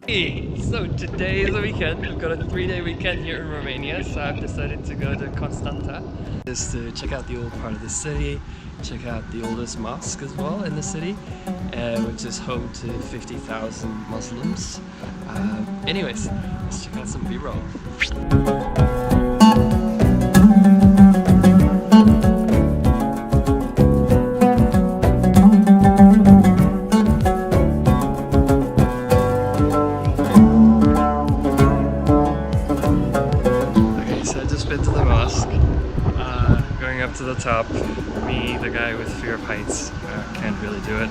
Hey, so today is the weekend. We've got a 3-day weekend here in Romania, so I've decided to go to Constanta just to check out the old part of the city, check out the oldest mosque as well in the city, which is home to 50,000 Muslims. Anyways, let's check out some B-roll. Been to the mosque, going up to the top. Me, the guy with fear of heights, can't really do it.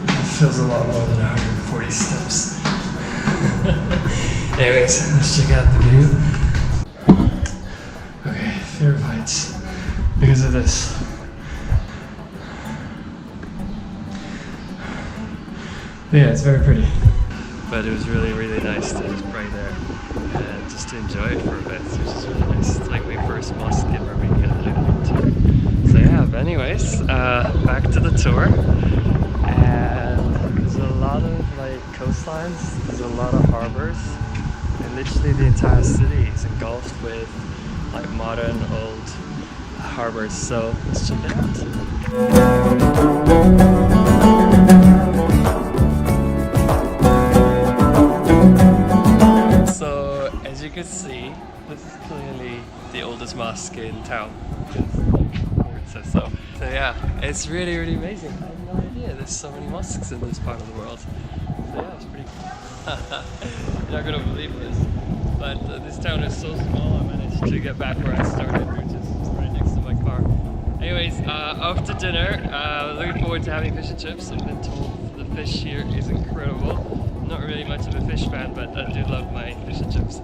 It feels a lot more than 140 steps. Anyways, let's check out the view. Okay, fear of heights because of this. But yeah, it's very pretty. But it was really nice to just pray there and just to enjoy it for a bit, which is really nice. It's like my first mosque in Romania that I've been to. So yeah, but anyways, back to the tour. And there's a lot of like coastlines, there's a lot of harbors, and literally the entire city is engulfed with like modern old harbors. So let's check it out. As you can see, this is clearly the oldest mosque in town, because here it says so. So yeah, it's really amazing. I had no idea there's so many mosques in this part of the world. So yeah, it's pretty cool. You're not gonna believe this, but this town is so small. I managed to get back where I started, which is right next to my car. Anyways, after dinner, looking forward to having fish and chips. I've been told the fish here is incredible. Not really much of a fish fan, but I do love my fish and chips.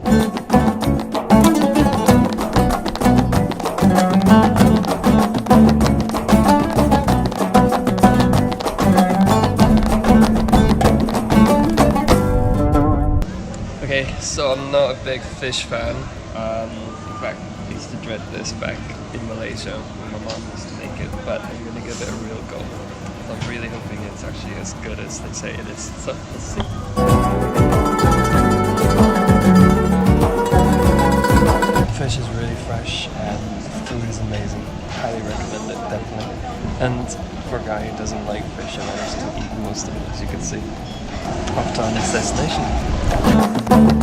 Okay, so I'm not a big fish fan. In fact, I used to dread this back in Malaysia when my mom used to make it, but I'm gonna give it a real go. I'm really hoping it's actually as good as they say it is. So let's see. Fish is really fresh and the food is amazing. Highly recommend it, definitely. And for a guy who doesn't like fish, I managed to eat most of it, as you can see. Off to our next destination.